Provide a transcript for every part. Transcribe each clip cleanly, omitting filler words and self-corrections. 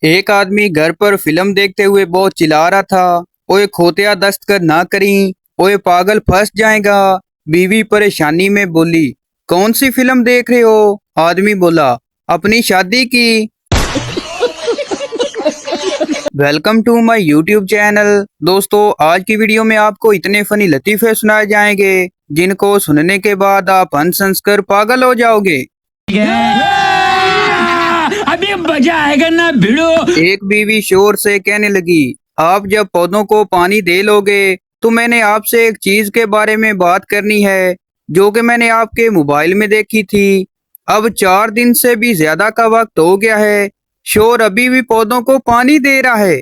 एक आदमी घर पर फिल्म देखते हुए बहुत चिल्ला रहा था। ओए खोतिया दस्त कर ना करी, ओए पागल फंस जाएगा। बीवी परेशानी में बोली, कौन सी फिल्म देख रहे हो? आदमी बोला, अपनी शादी की। Welcome to my YouTube channel. दोस्तों, आज की वीडियो में आपको इतने फनी लतीफे सुनाए जाएंगे जिनको सुनने के बाद आप हंस हंस कर पागल हो जाओगे। अभी मजा आएगा ना भिड़ो। एक बीवी शोर से कहने लगी, आप जब पौधों को पानी दे लोगे तो मैंने आपसे एक चीज के बारे में बात करनी है जो कि मैंने आपके मोबाइल में देखी थी। अब 4 दिन से भी ज्यादा का वक्त हो गया है, शोर अभी भी पौधों को पानी दे रहा है।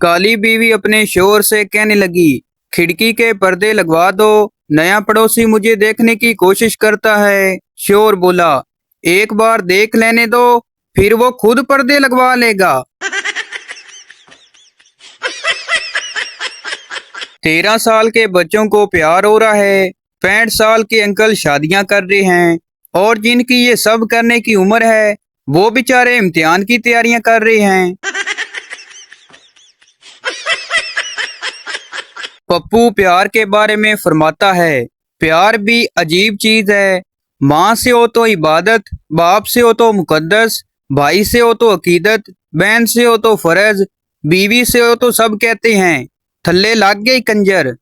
काली बीवी अपने शोर से कहने लगी, खिड़की के पर्दे लगवा दो, नया पड़ोसी मुझे देखने की कोशिश करता है। शोर बोला, एक बार देख लेने दो, फिर वो खुद पर्दे लगवा लेगा। 13 साल के बच्चों को प्यार हो रहा है, 65 साल के अंकल शादियां कर रहे हैं, और जिनकी ये सब करने की उम्र है वो बेचारे इम्तिहान की तैयारियां कर रहे हैं। पप्पू प्यार के बारे में फरमाता है, प्यार भी अजीब चीज है। माँ से हो तो इबादत, बाप से हो तो मुकद्दस, भाई से हो तो अकीदत, बहन से हो तो फर्ज, बीवी से हो तो सब कहते हैं थल्ले लाग गई कंजर।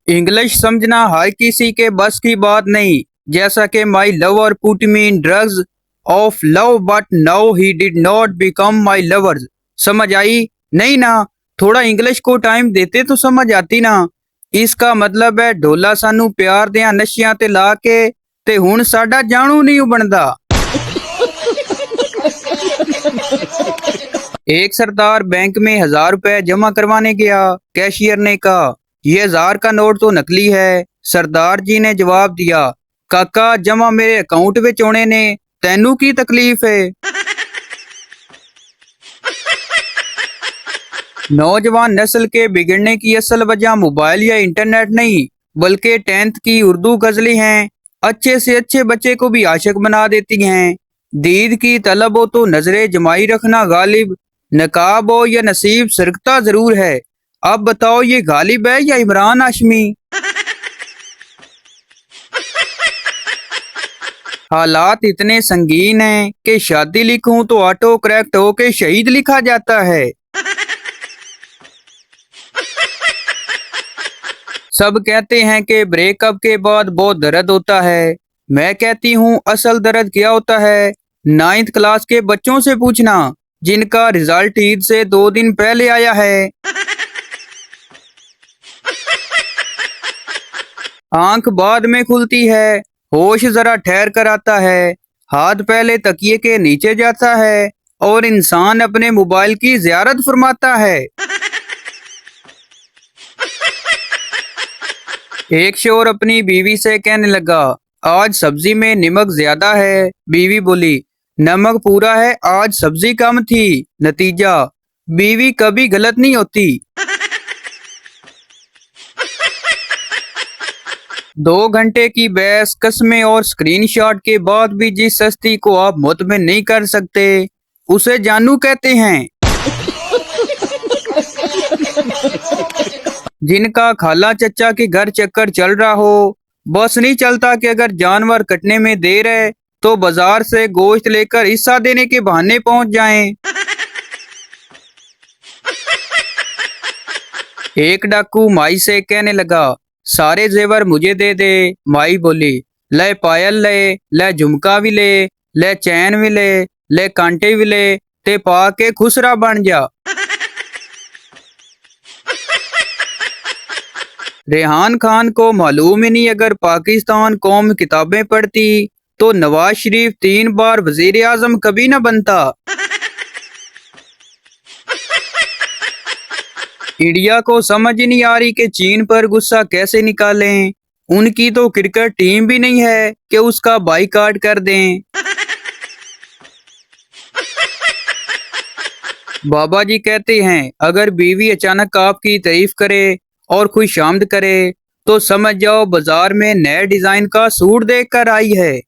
इंग्लिश समझना हर किसी के बस की बात नहीं, जैसा कि my lover put me in drugs of love but now he did not become my lover. समझ आई? नहीं ना, थोड़ा इंग्लिश को टाइम देते तो समझ आती ना। इसका मतलब है ढोला सानू प्यार दिया नशियां ते ला के ते हुण साडा जानू नहीं बनदा। एक सरदार बैंक में 1000 रुपए जमा करवाने गया। कैशियर ने कहा, ये 1000 का नोट तो नकली है। सरदार जी ने जवाब दिया, काका जमा मेरे अकाउंट विच होने ने, तैनू की तकलीफ है? नौजवान नस्ल के बिगड़ने की असल वजह मोबाइल या इंटरनेट नहीं बल्कि 10th की उर्दू गजलें हैं। अच्छे से अच्छे बच्चे को भी आशिक बना देती हैं। दीद की तलब हो तो नजरे जमाई रखना गालिब, नकाब हो या नसीब सरकता जरूर है। अब बताओ ये गालिब है या इमरान हाशमी? हालात इतने संगीन हैं कि शादी लिखूं तो ऑटो करेक्ट होके शहीद लिखा जाता है। सब कहते हैं कि ब्रेकअप के बाद बहुत दर्द होता है। मैं कहती हूँ असल दर्द क्या होता है? 9th क्लास के बच्चों से पूछना जिनका रिजल्ट ईद से 2 दिन पहले आया है। आंख बाद में खुलती है, होश जरा ठहर कर आता है, हाथ पहले तकिए के नीचे जाता है और इंसान अपने मोबाइल की ज़ियारत फरमाता है। एक शोर अपनी बीवी से कहने लगा, आज सब्जी में नमक ज्यादा है। बीवी बोली, नमक पूरा है, आज सब्जी कम थी। नतीजा, बीवी कभी गलत नहीं होती। 2 घंटे की बहस, कस्में और स्क्रीनशॉट के बाद भी जिस हस्ती को आप मुतमिन नहीं कर सकते उसे जानू कहते हैं। जिनका खाला चचा के घर चक्कर चल रहा हो, बस नहीं चलता कि अगर जानवर कटने में देर है तो बाजार से गोश्त लेकर हिस्सा देने के बहाने पहुंच जाएं। एक डाकू माई से कहने लगा, सारे जेवर मुझे दे दे। माई बोली, ले पायल ले, ले झुमका भी ले चैन भी ले कांटे भी ले, ते पा के खुसरा बन जा। रेहान खान को मालूम ही नहीं अगर पाकिस्तान कौम किताबें पढ़ती तो नवाज शरीफ 3 बार वजीर आजम कभी न बनता। इंडिया को समझ ही नहीं आ रही कि चीन पर गुस्सा कैसे निकालें। उनकी तो क्रिकेट टीम भी नहीं है कि उसका बाइकाट कर दें। बाबा जी कहते हैं, अगर बीवी अचानक आपकी तारीफ करे और खुशामद करे तो समझ जाओ बाजार में नए डिजाइन का सूट देख कर आई है।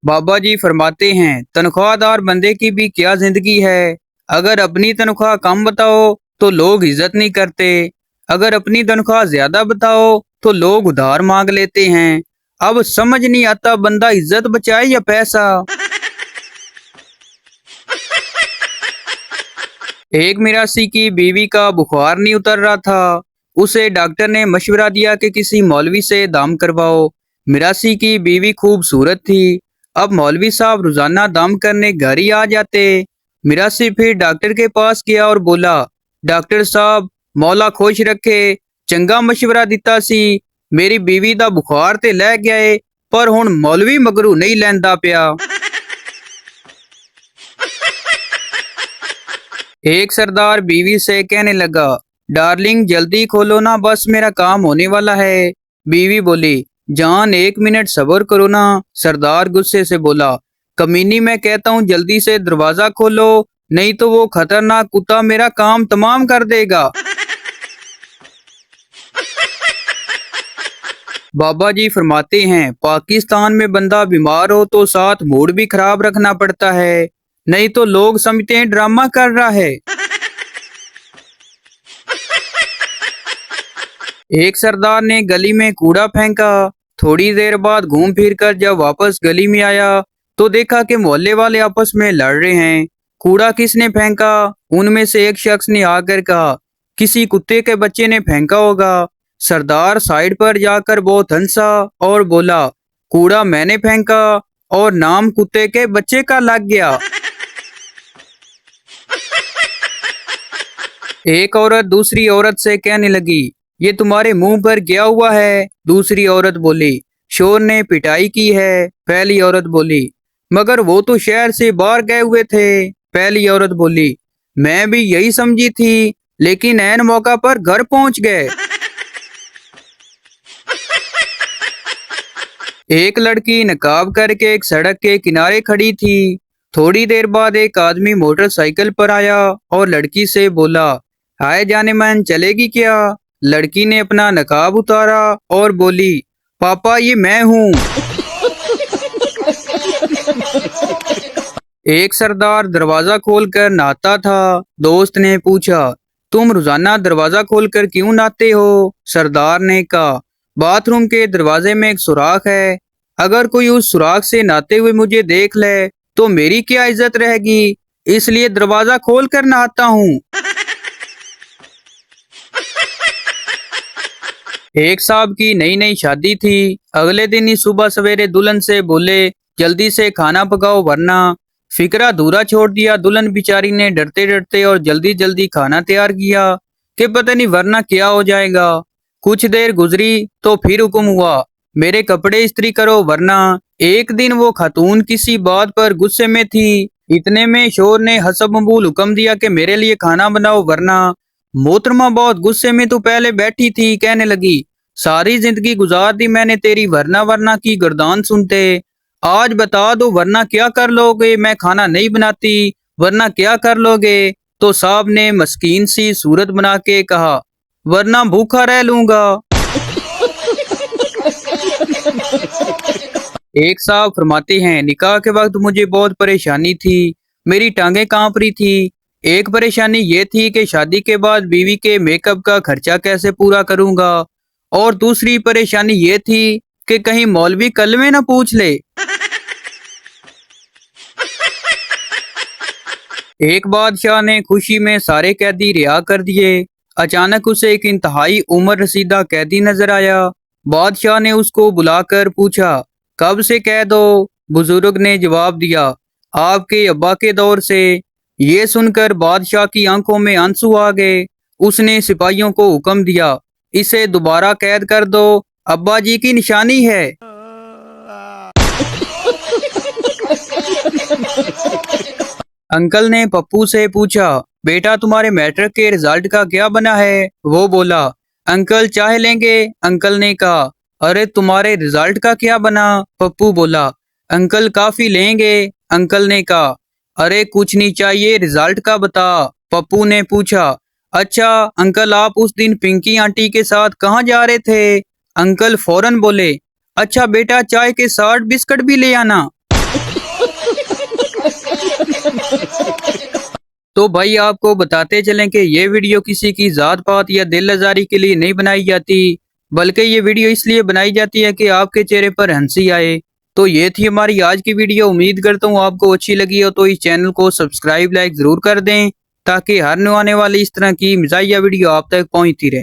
बाबा जी फरमाते हैं, तनख्वाहदार बंदे की भी क्या जिंदगी है। अगर अपनी तनख्वाह कम बताओ तो लोग इज्जत नहीं करते, अगर अपनी तनख्वाह ज्यादा बताओ तो लोग उधार मांग लेते हैं। अब समझ नहीं आता बंदा इज्जत बचाए या पैसा। एक मिरासी की बीवी का बुखार नहीं उतर रहा था। उसे डॉक्टर ने मशवरा दिया कि किसी मौलवी से दाम करवाओ। मिरासी की बीवी खूबसूरत थी। अब मौलवी साहब रोजाना दाम करने घर ही आ जाते। मिरासी फिर डॉक्टर के पास गया और बोला, डॉक्टर साहब मौला खुश रखे, चंगा मशवरा दिता सी। मेरी बीवी दा बुखार ते लै गया पर हुण मौलवी मगरू नहीं लैंदा पिया। एक सरदार बीवी से कहने लगा, डार्लिंग जल्दी खोलो ना, बस मेरा काम होने वाला है। बीवी बोली, जान 1 मिनट सब्र करो ना। सरदार गुस्से से बोला, कमीनी मैं कहता हूँ जल्दी से दरवाजा खोलो, नहीं तो वो खतरनाक कुत्ता मेरा काम तमाम कर देगा। बाबा जी फरमाते हैं, पाकिस्तान में बंदा बीमार हो तो साथ मूड भी खराब रखना पड़ता है, नहीं तो लोग समझते हैं ड्रामा कर रहा है। एक सरदार ने गली में कूड़ा फेंका। थोड़ी देर बाद घूम फिर कर जब वापस गली में आया तो देखा कि मोहल्ले वाले आपस में लड़ रहे हैं। कूड़ा किसने फेंका? उनमें से एक शख्स ने आकर कहा, किसी कुत्ते के बच्चे ने फेंका होगा। सरदार साइड पर जाकर बहुत हंसा और बोला, कूड़ा मैंने फेंका और नाम कुत्ते के बच्चे का लग गया। एक औरत दूसरी औरत से कहने लगी, ये तुम्हारे मुंह पर क्या हुआ है? दूसरी औरत बोली, शोर ने पिटाई की है। पहली औरत बोली, मगर वो तो शहर से बाहर गए हुए थे। पहली औरत बोली, मैं भी यही समझी थी, लेकिन ऐन मौका पर घर पहुंच गए। एक लड़की नकाब करके एक सड़क के किनारे खड़ी थी। थोड़ी देर बाद एक आदमी मोटरसाइकिल पर आया और लड़की से बोला, हाय जाने मन, चलेगी क्या? लड़की ने अपना नकाब उतारा और बोली, पापा ये मैं हूँ। एक सरदार दरवाजा खोलकर नहाता था। दोस्त ने पूछा, तुम रोजाना दरवाजा खोलकर क्यों नहाते हो? सरदार ने कहा, बाथरूम के दरवाजे में एक सुराख है, अगर कोई उस सुराख से नहाते हुए मुझे देख ले तो मेरी क्या इज्जत रहेगी, इसलिए दरवाजा खोल कर नहाता हूँ। एक साहब की नई नई शादी थी। अगले दिन ही सुबह सवेरे दुल्हन से बोले, जल्दी से खाना पकाओ वरना। फिक्रा अधूरा छोड़ दिया। दुल्हन बेचारी ने डरते डरते और जल्दी जल्दी खाना तैयार किया कि पता नहीं वरना क्या हो जाएगा। कुछ देर गुजरी तो फिर हुक्म हुआ, मेरे कपड़े इस्त्री करो वरना। एक दिन वो खातून किसी बात पर गुस्से में थी। इतने में शोर ने हसब मबूल हुक्म दिया कि मेरे लिए खाना बनाओ वरना। मोहतरमा बहुत गुस्से में तो पहले बैठी थी, कहने लगी, सारी जिंदगी गुजार दी मैंने तेरी वरना वरना की गर्दान सुनते, आज बता दो वरना क्या कर लोगे? मैं खाना नहीं बनाती, वरना क्या कर लोगे? तो साहब ने मस्कीन सी सूरत बना के कहा, वरना भूखा रह लूंगा। एक साहब फरमाते हैं, निकाह के वक्त मुझे बहुत परेशानी थी, मेरी टांगें कांप रही थी। एक परेशानी ये थी कि शादी के बाद बीवी के मेकअप का खर्चा कैसे पूरा करूंगा, और दूसरी परेशानी ये थी कि कहीं मौलवी कलमे न पूछ ले। एक बादशाह ने खुशी में सारे कैदी रिहा कर दिए। अचानक उसे एक इंतहाई उम्र रसीदा कैदी नजर आया। बादशाह ने उसको बुलाकर पूछा, कब से कैद हो? बुजुर्ग ने जवाब दिया, आपके अब्बा के दौर से। ये सुनकर बादशाह की आंखों में आंसू आ गए। उसने सिपाहियों को हुक्म दिया, इसे दोबारा कैद कर दो, अब्बा जी की निशानी है। अंकल ने पप्पू से पूछा, बेटा तुम्हारे मैट्रिक के रिजल्ट का क्या बना है? वो बोला, अंकल चाय लेंगे? अंकल ने कहा, अरे तुम्हारे रिजल्ट का क्या बना? पप्पू बोला, अंकल काफी लेंगे? अंकल ने कहा, अरे कुछ नहीं चाहिए, रिजल्ट का बता। पप्पू ने पूछा, अच्छा अंकल, आप उस दिन पिंकी आंटी के साथ कहाँ जा रहे थे? अंकल फौरन बोले, अच्छा बेटा चाय के साथ बिस्किट भी ले आना। तो भाई आपको बताते चलें कि ये वीडियो किसी की जात पात या दिल आजारी के लिए नहीं बनाई जाती, बल्कि ये वीडियो इसलिए बनाई जाती है कि आपके चेहरे पर हंसी आए। तो ये थी हमारी आज की वीडियो। उम्मीद करता हूँ आपको अच्छी लगी हो, तो इस चैनल को सब्सक्राइब लाइक जरूर कर दें ताकि हर आने वाली इस तरह की मज़ाहिया वीडियो आप तक पहुँचती रहे।